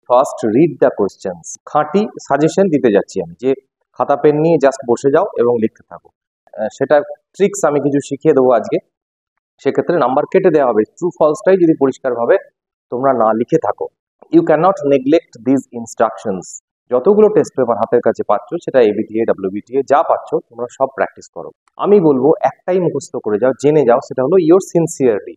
First read the questions. খাঁটি suggestion দিতে যাচ্ছি আমি, যে খাতা পেন নিয়ে জাস্ট বসে যাও এবং লিখতে থাকো। সেটা ট্রিক্স আমি কিছু শিখিয়ে দেবো আজকে। সেক্ষেত্রে নাম্বার কেটে দেওয়া হবে ট্রু ফলসটাই যদি পরিষ্কারভাবে তোমরা না লিখে থাকো। You can not neglect this instructions. যতগুলো টেস্ট পেপার হাতের কাছে পাচ্ছ, সেটা এবিটিএ, ডাব্লিউবিটিএ যা পাচ্ছ, তোমরা সব প্র্যাকটিস করো। আমি বলবো একটাই মুখস্থ করে যাও, জেনে যাও, সেটা হলো ইয়োর সিনসিয়ারলি।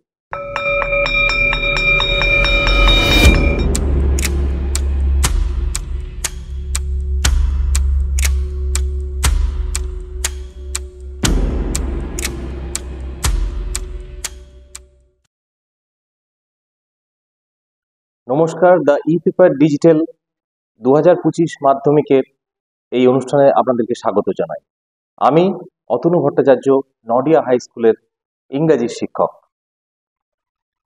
নমস্কার, দ্য ই পেপার ডিজিটাল 2025 মাধ্যমিকের এই অনুষ্ঠানে আপনাদেরকে স্বাগত জানাই। আমি অতনু ভট্টাচার্য, নডিয়া হাই স্কুলের ইংরাজির শিক্ষক।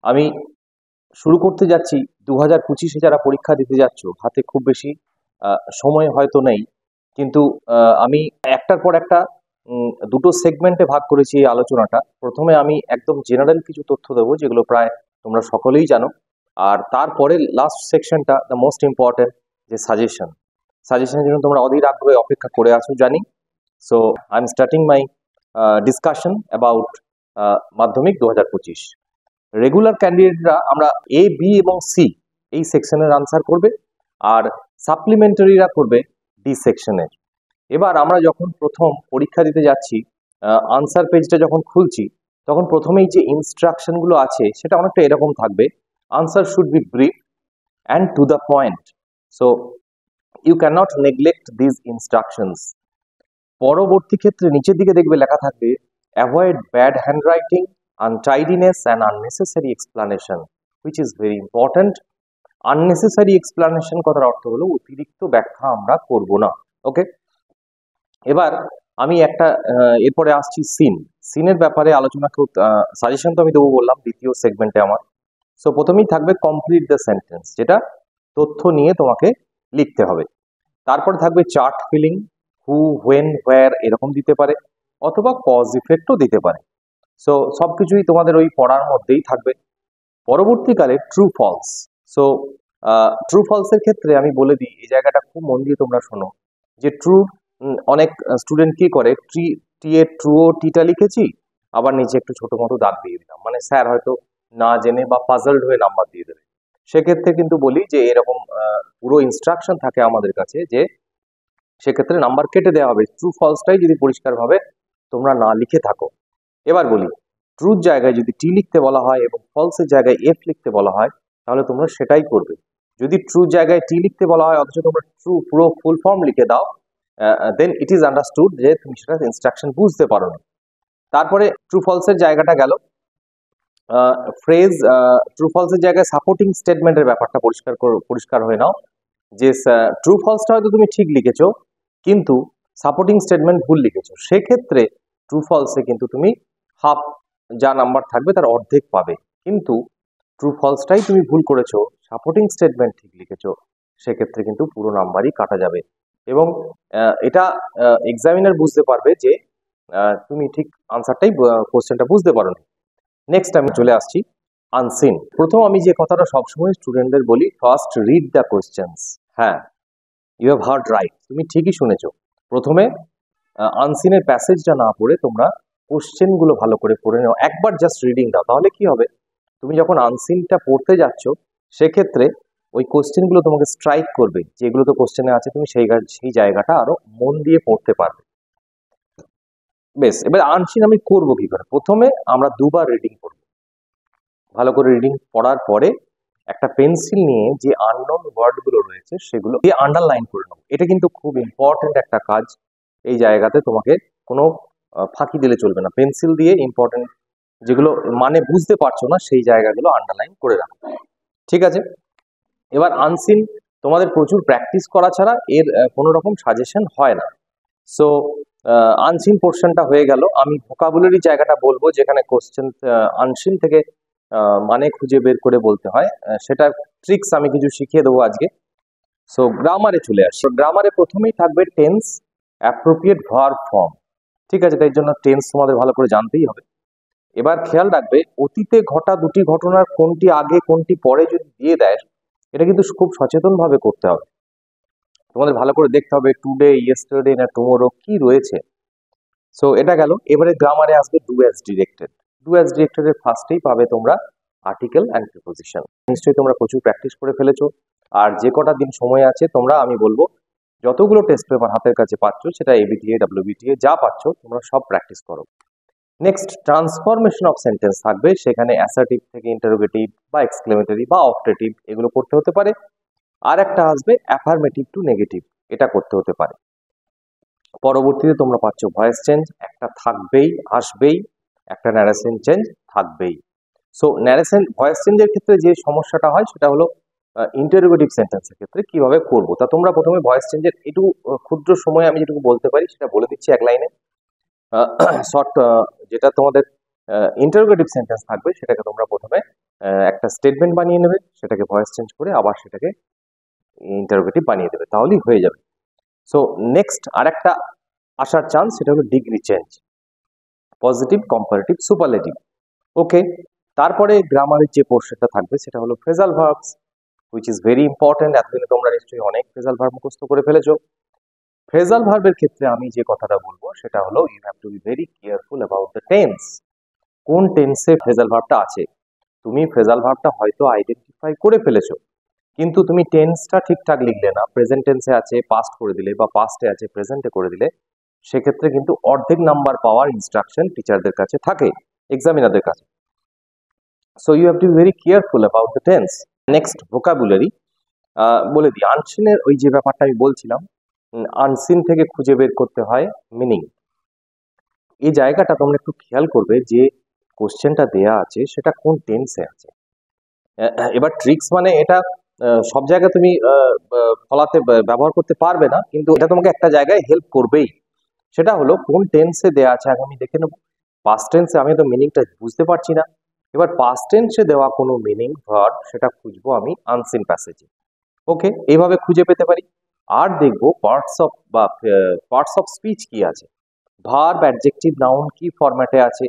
আমি শুরু করতে যাচ্ছি 2025-এ যারা পরীক্ষা দিতে যাচ্ছ, হাতে খুব বেশি সময় হয়তো নেই, কিন্তু আমি একটার পর একটা দুটো সেগমেন্টে ভাগ করেছি এই আলোচনাটা। প্রথমে আমি একদম জেনারেল কিছু তথ্য দেবো, যেগুলো প্রায় তোমরা সকলেই জানো। আর তারপরে লাস্ট সেকশনটা, দ্য মোস্ট ইম্পর্টেন্ট, যে সাজেশনের জন্য তোমরা অধীর আগ্রহে অপেক্ষা করে আছো জানি। So I am starting my discussion about মাধ্যমিক 2025। রেগুলার ক্যান্ডিডেটরা আমরা এ, বি এবং সি এই সেকশনের আনসার করবে, আর সাপ্লিমেন্টারিরা করবে ডি সেকশনের। এবার আমরা যখন প্রথম পরীক্ষা দিতে যাচ্ছি, আনসার পেজটা যখন খুলছি, তখন প্রথমেই যে ইনস্ট্রাকশনগুলো আছে সেটা অনেকটা এরকম থাকবে। Answer should be brief and to the point, so you can not neglect this instructions. পরবর্তী ক্ষেত্রে নিচের দিকে দেখবে লেখা থাকবে avoid bad handwriting, untidiness and unnecessary explanation, which is very important. unnecessary explanation কথার অর্থ হলো অতিরিক্ত ব্যাখ্যা আমরা করব না। ওকে, এবার আমি একটা এরপরে আসছি সিনের ব্যাপারে আলোচনা। সাজেশন তো আমি দেবো বললাম দ্বিতীয় সেগমেন্টে আমার। সো প্রথমেই থাকবে কমপ্লিট দ্য সেন্টেন্স, যেটা তথ্য নিয়ে তোমাকে লিখতে হবে। তারপর থাকবে চার্ট ফিলিং, হু, হোয়েন, হোয়ার এরকম দিতে পারে, অথবা কজ ইফেক্টও দিতে পারে। সো সবকিছুই তোমাদের ওই পড়ার মধ্যেই থাকবে। পরবর্তীকালে ট্রু ফলস। সো ট্রু ফলসের ক্ষেত্রে আমি বলে দিই, এই জায়গাটা খুব মন দিয়ে তোমরা শোনো, যে ট্রু, অনেক স্টুডেন্ট কি করে, টি এর ট্রু ও টিটা লিখেছি, আবার নিচে একটু ছোট মতো দাগ দিয়ে দিলাম, মানে স্যার হয়তো না জেনে বা পাজলড হয়ে নাম্বার দিয়ে দেবে। সেক্ষেত্রে কিন্তু বলি যে এরকম পুরো ইনস্ট্রাকশন থাকে আমাদের কাছে, যে সেক্ষেত্রে নাম্বার কেটে দেওয়া হবে ট্রু ফলসটাই যদি পরিষ্কারভাবে তোমরা না লিখে থাকো। এবার বলি, ট্রুর জায়গায় যদি টি লিখতে বলা হয় এবং ফলসের জায়গায় এফ লিখতে বলা হয়, তাহলে তোমরা সেটাই করবে। যদি ট্রুর জায়গায় টি লিখতে বলা হয় অথচ তোমরা ট্রু পুরো ফুল ফর্ম লিখে দাও, দেন ইট ইজ আন্ডারস্টুড যে তুমি সেটা ইনস্ট্রাকশন বুঝতে পারো না। তারপরে ট্রু ফলসের জায়গাটা গেল। ফ্রেজ, ট্রু ফলসের জায়গায় সাপোর্টিং স্টেটমেন্টের ব্যাপারটা পরিষ্কার হয়ে নাও, যে ট্রু ফলসটা হয়তো তুমি ঠিক লিখেছো, কিন্তু সাপোর্টিং স্টেটমেন্ট ভুল লিখেছো। সেক্ষেত্রে ট্রু ফলসে কিন্তু তুমি হাফ যা নাম্বার থাকবে তার অর্ধেক পাবে। কিন্তু ট্রু ফলসটাই তুমি ভুল করেছো, সাপোর্টিং স্টেটমেন্ট ঠিক লিখেছো, সেক্ষেত্রে কিন্তু পুরো নাম্বারই কাটা যাবে। এবং এটা এক্সামিনার বুঝতে পারবে যে তুমি ঠিক আনসারটাই, কোশ্চেনটা বুঝতে পারো না। নেক্সট আমি চলে আসছি আনসিন। প্রথম আমি যে কথাটা সবসময় স্টুডেন্টদের বলি, ফার্স্ট রিড দ্য কোয়েশ্চেন্স। হ্যাঁ, ইউ হ্যাভ হার্ড রাইট, তুমি ঠিকই শুনেছো। প্রথমে আনসিনের প্যাসেজটা না পড়ে তোমরা কোশ্চেনগুলো ভালো করে পড়ে নাও, একবার জাস্ট রিডিং দাও। তাহলে কি হবে, তুমি যখন আনসিনটা পড়তে যাচ্ছ, সেক্ষেত্রে ওই কোশ্চেনগুলো তোমাকে স্ট্রাইক করবে, যেগুলো তো কোশ্চেনে আছে, তুমি সেই জায়গাটা আরো মন দিয়ে পড়তে পারবে। বেশ, এবার আনসিন আমি করবো কি করে? প্রথমে আমরা দুবার রিডিং করব। ভালো করে রিডিং পড়ার পরে একটা পেন্সিল নিয়ে যে আননোন ওয়ার্ডগুলো রয়েছে সেগুলো দিয়ে আন্ডারলাইন করে নেবো। এটা কিন্তু খুব ইম্পর্টেন্ট একটা কাজ। এই জায়গাতে তোমাকে কোনো ফাঁকি দিলে চলবে না। পেন্সিল দিয়ে ইম্পর্টেন্ট যেগুলো মানে বুঝতে পারছো না, সেই জায়গাগুলো আন্ডারলাইন করে রাখো। ঠিক আছে, এবার আনসিন তোমাদের প্রচুর প্র্যাকটিস করা ছাড়া এর কোনো রকম সাজেশন হয় না। সো আনসিন পোর্শনটা হয়ে গেল। আমি ভোকাবুলারি জায়গাটা বলবো, যেখানে কোশ্চেন আনসিন থেকে মানে খুঁজে বের করে বলতে হয়, সেটা ট্রিক্স আমি কিছু শিখিয়ে দেবো আজকে। সো গ্রামারে চলে আসি। গ্রামারে প্রথমেই থাকবে টেন্স, অ্যাপ্রোপ্রিয়েট ভার্ব ফর্ম। ঠিক আছে, তাই জন্য টেন্স তোমাদের ভালো করে জানতেই হবে। এবার খেয়াল রাখবে, অতীতে ঘটা দুটি ঘটনার কোনটি আগে কোনটি পরে যদি দিয়ে দেয়, এটা কিন্তু খুব সচেতনভাবে করতে হবে। তোমাদের ভালো করে দেখতে হবে টুডে, ইয়েস্টারডে না টুমোরো কি রয়েছে। সো এটা গেল। এবারে গ্রামারে আসবে do as directed. Do as directed এর ফার্স্টেই পাবে তোমরা আর্টিকেল অ্যান্ড প্রিপোজিশন। নিশ্চয়ই তোমরা প্রচুর প্র্যাকটিস করে ফেলেছো, আর যে কটা দিন সময় আছে তোমরা, আমি বলবো যতগুলো টেস্ট পেপার হাতের কাছে পাচ্ছ, সেটা এবিটিএ, ডাব্লিউবিটিএ যা পাচ্ছ তোমরা সব প্র্যাকটিস করো। নেক্সট ট্রান্সফরমেশন অফ সেন্টেন্স থাকবে, সেখানে অ্যাসার্টিভ থেকে ইন্টারোগেটিভ বা এক্সক্লেমেটরি বা অপটেটিভ এগুলো করতে হতে পারে। আর একটা আসবে অ্যাফার্মেটিভ টু নেগেটিভ, এটা করতে হতে পারে। পরবর্তীতে তোমরা পাচ্ছ ভয়েস চেঞ্জ, একটা থাকবেই, আসবেই, একটা ন্যারেশন চেঞ্জ থাকবেই। সো ন্যারেশন ভয়েস চেঞ্জের ক্ষেত্রে যে সমস্যাটা হয় সেটা হলো ইন্টারোগেটিভ সেন্টেন্সের ক্ষেত্রে কিভাবে করব। তা তোমরা প্রথমে ভয়েস চেঞ্জের একটু ক্ষুদ্র সময়ে আমি যেটুকু বলতে পারি সেটা বলে দিচ্ছি এক লাইনে। শর্ট যেটা তোমাদের ইন্টারোগেটিভ সেন্টেন্স থাকবে সেটাকে তোমরা প্রথমে একটা স্টেটমেন্ট বানিয়ে নেবে, সেটাকে ভয়েস চেঞ্জ করে আবার সেটাকে ইন্টারোগেটিভ বানিয়ে দেবে, তাহলেই হয়ে যাবে। সো নেক্সট আরেকটা আসার চান্স, সেটা হলো degree change, positive, comparative, superlative. Okay, তারপরে গ্রামারের যে পোর্শনটা থাকবে সেটা হলো phrasal verbs, which is very important. এতদিনে তোমরা নিশ্চয়ই অনেক ফ্রেজাল ভার্ব মুখস্থ করে ফেলেছো। ফ্রেজাল ভার্বের ক্ষেত্রে আমি যে কথাটা বলবো সেটা হলো you have to be very careful about the tense. কোন টেন্সে ফ্রেজাল ভার্বটা আছে। তুমি ফ্রেজাল ভার্বটা হয়তো আইডেন্টিফাই করে ফেলেছো, কিন্তু তুমি টেন্সটা ঠিকঠাক লিখলে না, প্রেজেন্ট টেন্সে আছে পাস্ট করে দিলে, বা পাস্টে আছে প্রেজেন্টে করে দিলে, সেক্ষেত্রে কিন্তু অর্ধেক নাম্বার পাওয়ার ইনস্ট্রাকশন টিচারদের কাছে থাকে, এক্সামিনারদের কাছে। So you have to be very careful about the tense. Next vocabulary, বলে দিই আনসিনের ওই যে ব্যাপারটা আমি বলছিলাম, আনসিন থেকে খুঁজে বের করতে হয় মিনিং। এই জায়গাটা তোমরা একটু খেয়াল করবে যে কোশ্চেনটা দেয়া আছে সেটা কোন টেন্সে আছে। এবার ট্রিক্স মানে এটা সব জায়গায় তুমি ফলাতে ব্যবহার করতে পারবে না, কিন্তু এটা তোমাকে একটা জায়গায় হেল্প করবেই। সেটা হলো কোন টেন্সে দেয়া আছে আগে আমি দেখে নেব। পাস্ট টেন্সে আমি তো মিনিংটা বুঝতে পারছি না, এবার পাস্ট টেন্সে দেওয়া কোনো মিনিং ভার্ব সেটা খুঁজবো আমি আনসিন প্যাসেজে। ওকে, এইভাবে খুঁজে পেতে পারি। আর দেখবো পার্টস অফ স্পিচ কি আছে, ভার্ব, অ্যাডজেক্টিভ, নাউন কি ফরম্যাটে আছে।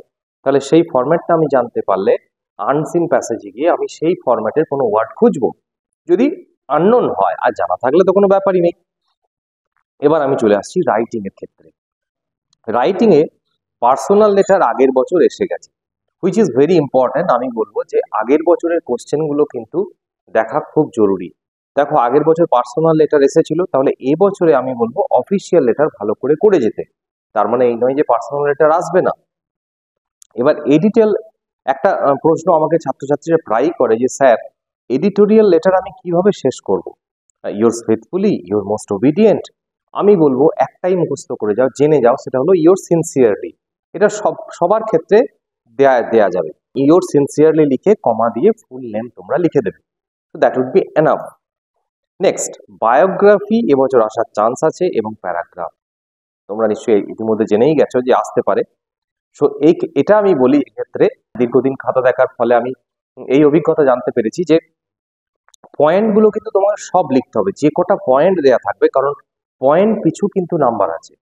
তাহলে সেই ফরম্যাটটা আমি জানতে পারলে আনসিন প্যাসেজে গিয়ে আমি সেই ফরম্যাটের কোনো ওয়ার্ড খুঁজবো, যদি আননোন হয়। আর জানা থাকলে তো কোনো ব্যাপারই নেই। এবার আমি চলে আসছি রাইটিং এর ক্ষেত্রে। রাইটিং এ পার্সোনাল লেটার আগের বছর এসে গেছে, হুইচ ইজ ভেরি ইম্পর্টেন্ট। আমি বলবো যে আগের বছরের কোশ্চেনগুলো কিন্তু দেখা খুব জরুরি। দেখো আগের বছর পার্সোনাল লেটার এসেছিল, তাহলে এই বছরে আমি বলবো অফিসিয়াল লেটার ভালো করে যেতে। তার মানে এই নয় যে পার্সোনাল লেটার আসবে না। এবার এডিটিয়াল একটা প্রশ্ন আমাকে ছাত্রছাত্রীরা প্রায়ই করে যে স্যার এডিটোরিয়াল লেটার আমি কিভাবে শেষ করব, yours faithfully, your most obedient. আমি বলবো একটাই মুখস্থ করে যাও, জেনে যাও, সেটা হলো ইয়োর সিনসিয়ারলি। এটা সবার ক্ষেত্রে দেয়া যাবে। ইয়োর সিনসিয়ারলি লিখে কমা দিয়ে ফুল নেম তোমরা লিখে দেবে, তো that would be enough. Next biography এবছর আসার চান্স আছে, এবং প্যারাগ্রাফ তোমরা নিশ্চয়ই ইতিমধ্যে জেনেই গেছো যে আসতে পারে। সো এটা আমি বলি এক্ষেত্রে দীর্ঘদিন খাতা দেখার ফলে আমি এই অভিজ্ঞতা জানতে পেরেছি যে পয়েন্টগুলো কিন্তু তোমাকে সব লিখতে হবে, যে কটা পয়েন্ট দেয়া থাকবে, কারণ পয়েন্ট পিছু কিন্তু নাম্বার আছে।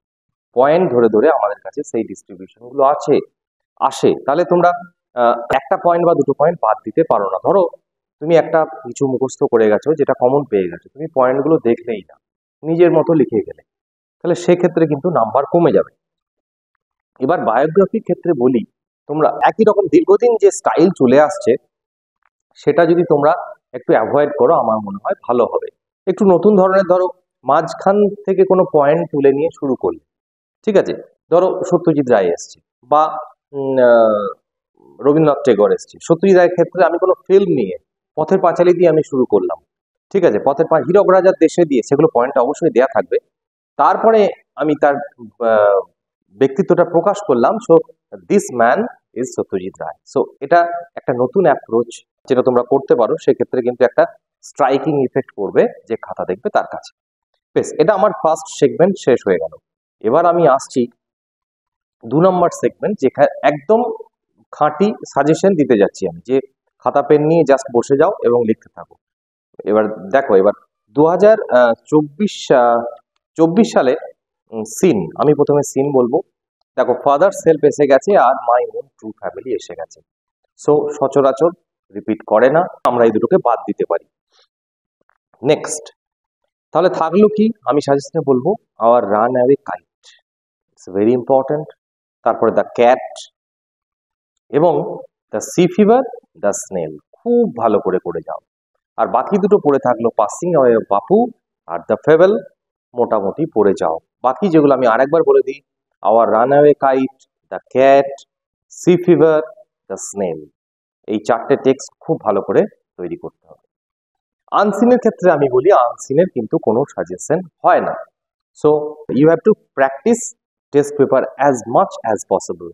পয়েন্ট ধরে ধরে আমাদের কাছে সেই ডিস্ট্রিবিউশন গুলো আসে। তাহলে তোমরা একটা পয়েন্ট বা দুটো পয়েন্ট বাদ দিতে পারো না। ধরো তুমি একটা কিছু মুখস্থ করে গেছো, যেটা কমন পেয়ে গেছো, তুমি পয়েন্টগুলো দেখলেই না, নিজের মতো লিখে গেলে, তাহলে সেক্ষেত্রে কিন্তু নাম্বার কমে যাবে। এবার বায়োগ্রাফির ক্ষেত্রে বলি, তোমরা একই রকম দীর্ঘদিন যে স্টাইল চলে আসছে সেটা যদি তোমরা একটু অ্যাভয়েড করো আমার মনে হয় ভালো হবে। একটু নতুন ধরনের, ধরো মাঝখান থেকে কোনো পয়েন্ট তুলে নিয়ে শুরু করলে, ঠিক আছে, ধরো সত্যজিৎ রায় এসছে বা রবীন্দ্রনাথ টেগোর এসছে। সত্যজিৎ রায়ের ক্ষেত্রে আমি কোনো ফিল্ম নিয়ে পথের পাঁচালী দিয়ে আমি শুরু করলাম, ঠিক আছে, হীরক রাজার দেশে দিয়ে, সেগুলো পয়েন্টটা অবশ্যই দেয়া থাকবে। তারপরে আমি তার ব্যক্তিত্বটা প্রকাশ করলাম, so this man is Satyajit Ray. So এটা একটা নতুন অ্যাপ্রোচ যেটা তোমরা করতে পারো, সেক্ষেত্রে কিন্তু একটা স্ট্রাইকিং ইফেক্ট পড়বে যে খাতা দেখবে তার কাছে। বেশ, এটা আমার ফার্স্ট সেগমেন্ট শেষ হয়ে গেল। এবার আমি আসছি 2 নম্বর সেগমেন্ট, যেখানে একদম খাঁটি সাজেশন দিতে যাচ্ছি আমি, যে খাতা পেন নিয়ে জাস্ট বসে যাও এবং লিখতে থাকো। এবার দেখো, এবার 2024 সালে সিন, আমি প্রথমে সিন বলবো। দেখো ফাদার সেলফ এসে গেছে আর মাই ওন ট্রু ফ্যামিলি এসে গেছে। সো সচরাচর রিপিট করে না, আমরা এই দুটোকে বাদ দিতে পারি। নেক্সট, তাহলে থাকলো কি, আমি সাজেশনে বলবো our run away kite, it's very important. তারপরে দ্য ক্যাট এবং the sea fever, the snail, খুব ভালো করে পড়ে যাও। আর বাকি দুটো পড়ে থাকলো passing away of Bapu are the fable, মোটামুটি পড়ে যাও। বাকি যেগুলো আমি আরেকবার বলে দিই, our run away kite, the cat, sea fever, the snail, এই চারটে টেক্সট খুব ভালো করে তৈরি করতে হবে। আনসিনের ক্ষেত্রে আমি বলি আনসিনের কিন্তু কোনো সাজেশন হয় না। So you have to practise test paper as much as possible,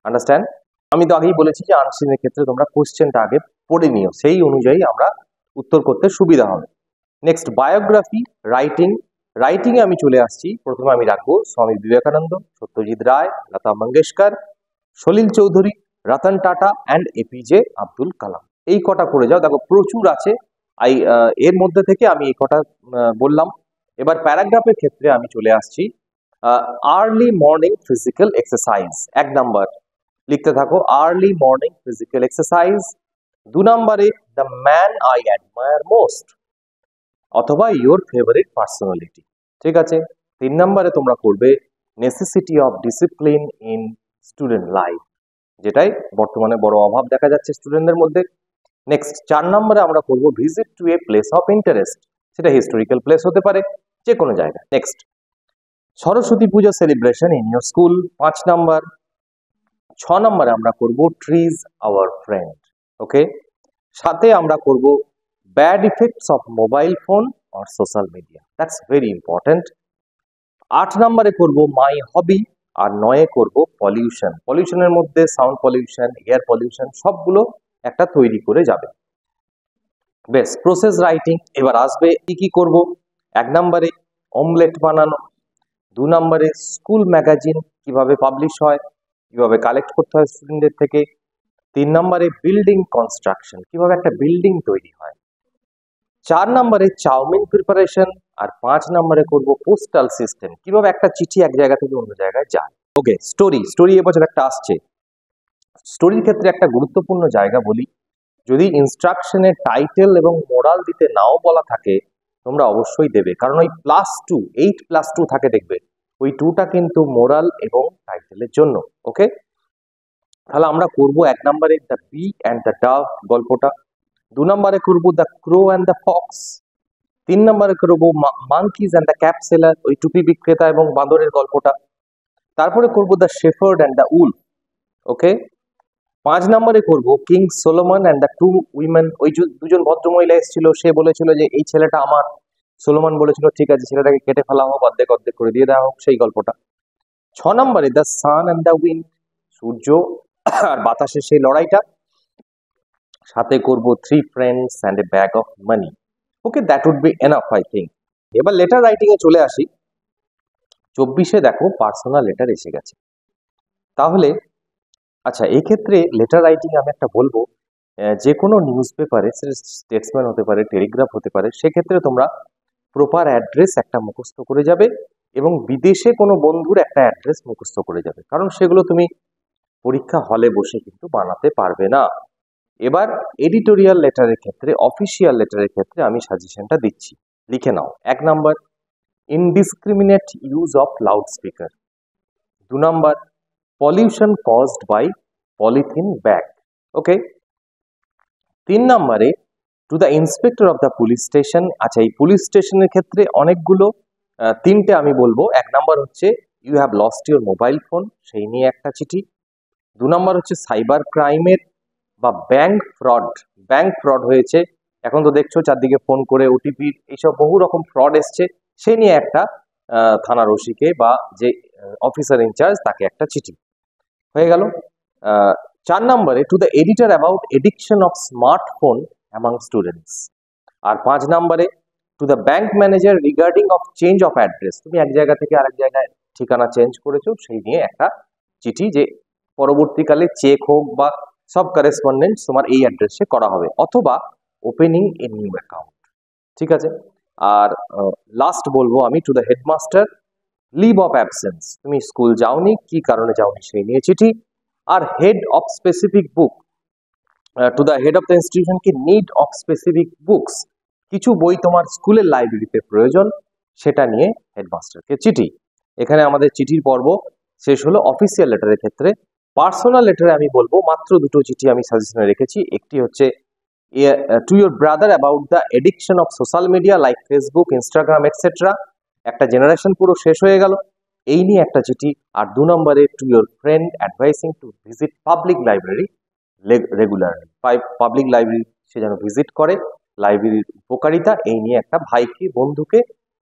understand? আমি তো আগেই বলেছি যে আনসিনের ক্ষেত্রে তোমরা কোশ্চেনটা আগে পড়ে নিও, সেই অনুযায়ী আমরা উত্তর করতে সুবিধা হবে। Next, biography, writing. রাইটিং এ আমি চলে আসছি, প্রথমে আমি রাখবো স্বামী বিবেকানন্দ, সত্যজিৎ রায়, লতা মঙ্গেশকর, সলিল চৌধুরী, রতন টাটা অ্যান্ড এপিজে আব্দুল কালাম। এই কটা করে যাও, দেখো প্রচুর আছে। এর মধ্যে থেকে আমি এই কটা বললাম। এবার প্যারাগ্রাফের ক্ষেত্রে আমি চলে আসছি, early morning physical exercise, 1 number লিখতে থাকো, আর্লি মর্নিং ফিজিক্যাল এক্সারসাইজ। 2 নম্বরে the man I admire most, অথবা ইওর ফেভারিট পার্সোনালিটি, ঠিক আছে। 3 নম্বরে তোমরা করবে necessity of discipline in student life, যেটাই বর্তমানে বড় অভাব দেখা যাচ্ছে স্টুডেন্টদের মধ্যে। নেক্সট, 4 নম্বরে আমরা করব visit to a place of interest, সেটা হিস্টোরিক্যাল প্লেস হতে পারে, যে কোনো জায়গা। Next, Saraswati Puja celebration in your school, 5 number. 6 নম্বরে আমরা করব ট্রিজ আওয়ার ফ্রেন্ড, ওকে। সাথে আমরা করব bad effects of mobile phone or social media, that's very important. 8 নম্বরে করব মাই হবি, আর 9 করব পলিউশন। পলিউশনের মধ্যে সাউন্ড পলিউশন, এয়ার পলিউশন, সবগুলো একটা তৈরি করে যাবে। বেশ, প্রসেস রাইটিং এবার আসবে। কি কি করব? 1 নম্বরে অমলেট বানানো, 2 নম্বরে স্কুল ম্যাগাজিন কিভাবে পাবলিশ হয়, কিভাবে কালেক্ট করতে হয় স্টুডেন্টদের থেকে, 3 নম্বরে বিল্ডিং কনস্ট্রাকশন, কিভাবে একটা বিল্ডিং তৈরি হয়, 4 নম্বরে চাউমিন প্রিপারেশন, আর 5 নম্বরে করব পোস্টাল সিস্টেম, কিভাবে একটা চিঠি এক জায়গা থেকে অন্য জায়গায় যায়। ওকে, স্টোরি এবছর একটা আসছে। স্টোরির ক্ষেত্রে একটা গুরুত্বপূর্ণ জায়গা বলি, যদি ইনস্ট্রাকশনের টাইটেল এবং মোরাল দিতে নাও বলা থাকে, তোমরা অবশ্যই দেবে, কারণ ওই +2, 8+2 থাকে দেখবে, ওই 2টা কিন্তু মোরাল এবং টাইটেলের জন্য, ওকে। তাহলে আমরা করব 1 নম্বরে the bee and the dove গল্পটা, 2 নম্বরে করব the crow and the fox, 3 নম্বরে করব monkeys and the cap seller, ওই টুপি বিক্রেতা এবং বাঁদরের গল্পটা, তারপরে করব the shepherd and the wolf, okay. 5 নম্বরে করব King Solomon and the 2 women, ওই দুজন ভদ্রমহিলা এসেছিল, সে বলেছিল যে এই ছেলেটা আমার, সোলোমন বলেছিল ঠিক আছে ছেলেটাকে কেটে ফেলা হোক, অর্ধেক অর্ধেক করে দিয়ে দেওয়া হোক, সেই গল্পটা। 6 নম্বরে the sun and the wind, সূর্য আর বাতাসের সেই লড়াইটা, সাথে করব 3 friends and a bag of money, okay. That would be enough I think. এবার লেটার রাইটিং এ চলে আসি। 24-এ দেখো পার্সোনাল লেটার এসে গেছে। তাহলে আচ্ছা, এই ক্ষেত্রে লেটার রাইটিং আমি একটা বলবো, যে কোনো নিউজ পেপারে, স্টেটসম্যান হতে পারে, টেলিগ্রাফ হতে পারে, সেক্ষেত্রে তোমরা প্রপার অ্যাড্রেস একটা মুখস্থ করে যাবে, এবং বিদেশে কোনো বন্ধুর একটা অ্যাড্রেস মুখস্থ করে যাবে, কারণ সেগুলো তুমি পরীক্ষা হলে বসে কিন্তু বানাতে পারবে না। এবার এডিটোরিয়াল লেটারের ক্ষেত্রে, অফিসিয়াল লেটারের ক্ষেত্রে আমি সাজেশনটা দিচ্ছি, লিখে নাও। 1 number indiscriminate use of loudspeaker, 2 number pollution caused by polythene bag, okay. 3 নম্বরে to the inspector of the police station. আচ্ছা, এই পুলিশ স্টেশনের ক্ষেত্রে অনেকগুলো, 3টে আমি বলবো। 1 নম্বর হচ্ছে you have lost your mobile phone, সেই নিয়ে একটা চিঠি। 2 নম্বর হচ্ছে সাইবার ক্রাইমের বা ব্যাংক ফ্রড হয়েছে, এখন তো দেখছো চারদিকে ফোন করে ওটিপি, এইসব বহু রকম ফ্রড এসছে, সেই নিয়ে একটা থানার ওসিকে বা যে অফিসার ইনচার্জ তাকে একটা চিঠি, হয়ে গেল। 4 নম্বরে to the editor about addiction of smartphone among students, আর 5 নম্বরে to the bank manager regarding of change of address, তুমি এক জায়গা থেকে আরেক জায়গায় ঠিকানা চেঞ্জ করেছো, সেই নিয়ে একটা চিঠি, যে পরবর্তীকালে চেক হোক বা সব করেসপন্ডেন্স তোমার এই অ্যাড্রেসে করা হবে, অথবা ওপেনিং এ নিউ অ্যাকাউন্ট, ঠিক আছে। আর লাস্ট বলবো আমি to the headmaster leave of absence, তুমি স্কুল যাওনি, কি কারণে যাওনি সেই নিয়ে চিঠি। আর head of specific book, to the head of the institution কি নিড অফ স্পেসিফিক বুকস, কিছু বই তোমার স্কুলের লাইব্রেরিতে প্রয়োজন, সেটা নিয়ে হেডমাস্টারকে চিঠি। এখানে আমাদের চিঠির পর্ব শেষ হলো। অফিসিয়াল লেটারের ক্ষেত্রে, পার্সোনাল লেটারে আমি বলবো মাত্র দুটো চিঠি আমি সাজেশনে রেখেছি। একটি হচ্ছে to your brother about the addiction of social media like Facebook, Instagram etcetera. একটা জেনারেশন পুরো শেষ হয়ে গেল, এই নিয়ে একটা চিঠি। আর 2 নম্বরে to your friend advising to visit public library regularly. Public library সে যেন ভিজিট করে, লাইব্রেরির উপকারিতা এই নিয়ে একটা ভাইকে, বন্ধুকে,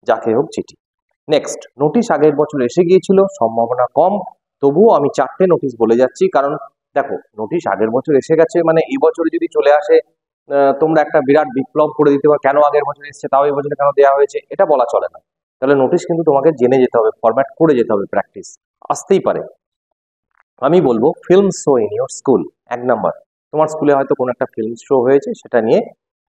যাকে হোক চিঠি। নেক্সট, নোটিশ আগের বছর এসে গিয়েছিল, সম্ভাবনা কম, তবুও আমি 4টে নোটিশ বলে যাচ্ছি। কারণ দেখো, নোটিশ আগের বছর এসে গেছে মানে এই বছরে যদি চলে আসে তোমরা একটা বিরাট বিপ্লব করে দিতে পারো, কেন আগের বছর এসছে তাও এই বছরে কেন দেওয়া হয়েছে, এটা বলা চলে না। তাহলে নোটিশ কিন্তু তোমাকে জেনে যেতে হবে, ফরম্যাট করে যেতে হবে, প্র্যাকটিস আসতেই পারে। আমি বলবো film show in your school. 1 number, তোমার স্কুলে হয়তো কোনো একটা ফিল্ম শো হয়েছে, সেটা নিয়ে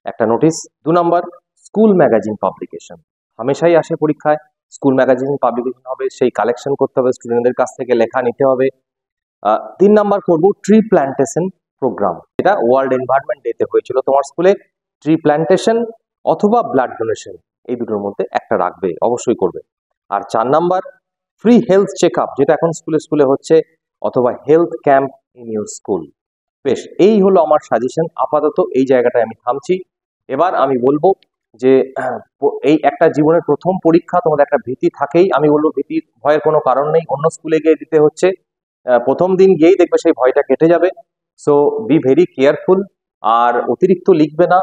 একটা notice. 2 number, school magazine publication. হামেশাই আসে পরীক্ষায়, স্কুল ম্যাগাজিন পাবলিকেশন হবে, সেই কালেকশন করতে হবে, স্টুডেন্টদের কাছ থেকে লেখা নিতে হবে। 3 নাম্বার করবো ট্রি প্ল্যান্টেশন প্রোগ্রাম, এটা ওয়ার্ল্ড এনভায়রনমেন্ট ডেতে হয়েছিল তোমার স্কুলে। ট্রি প্ল্যান্টেশন অথবা ব্লাড ডোনেশন, এই দুটোর মধ্যে একটা রাখবে, অবশ্যই করবে। আর 4 নাম্বার ফ্রি হেলথ চেক আপ, যেটা এখন স্কুলে স্কুলে হচ্ছে, অথবা health camp in your school. বেশ, এই হলো আমার সাজেশন। আপাতত এই জায়গাটায় আমি থামছি। এবার আমি বলবো যে এই একটা জীবনের প্রথম পরীক্ষা, তোমাদের একটা ভীতি থাকেই। আমি বলবো ভীতির ভয়ের কোনো কারণ নেই, অন্য স্কুলে গিয়ে দিতে হচ্ছে, প্রথম দিন গিয়েই দেখবে সেই ভয়টা কেটে যাবে। সো বি ভেরি কেয়ারফুল, আর অতিরিক্ত লিখবে না।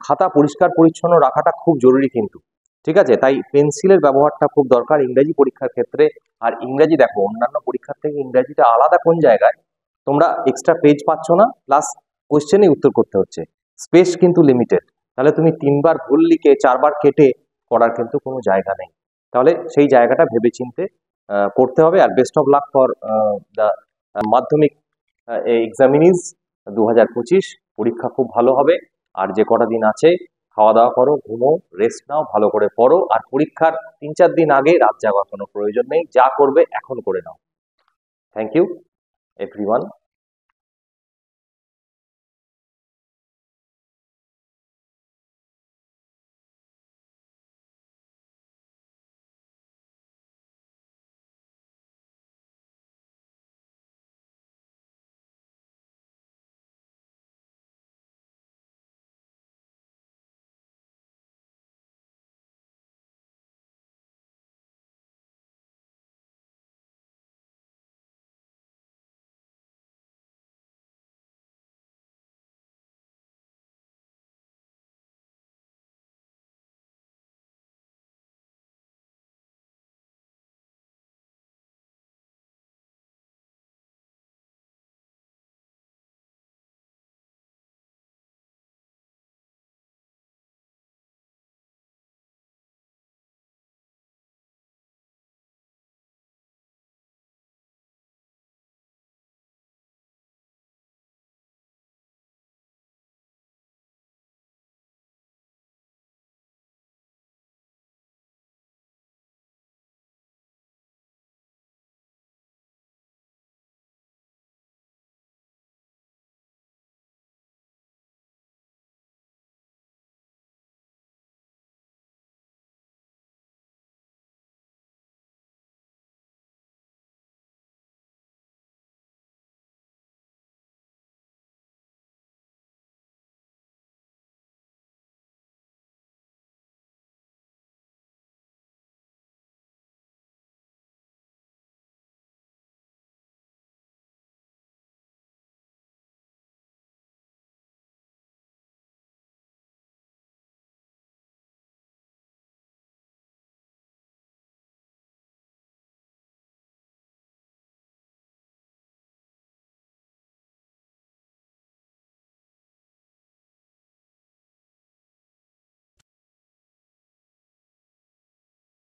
খাতা পরিষ্কার পরিচ্ছন্ন রাখাটা খুব জরুরি কিন্তু, ঠিক আছে? তাই পেন্সিলের ব্যবহারটা খুব দরকার ইংরেজি পরীক্ষার ক্ষেত্রে। আর ইংরেজি দেখো, অন্যান্য পরীক্ষার থেকে ইংরেজিটা আলাদা কোন জায়গায়, তোমরা এক্সট্রা পেজ পাচ্ছ না, প্লাস কোশ্চেনেই উত্তর করতে হচ্ছে, স্পেস কিন্তু লিমিটেড। তাহলে তুমি 3 বার ভুল লিখে 4 বার কেটে করার কিন্তু কোনো জায়গা নেই। তাহলে সেই জায়গাটা ভেবেচিন্তে পড়তে হবে। আর best of luck for the Madhyamik examinees 2025। পরীক্ষা খুব ভালো হবে। আর যে কটা দিন আছে, খাওয়া দাওয়া করো, ঘুমো, রেস্ট নাও, ভালো করে পড়ো। আর পরীক্ষার 3-4 দিন আগে রাত জাগার কোনো প্রয়োজন নেই, যা করবে এখন করে নাও। Thank you everyone.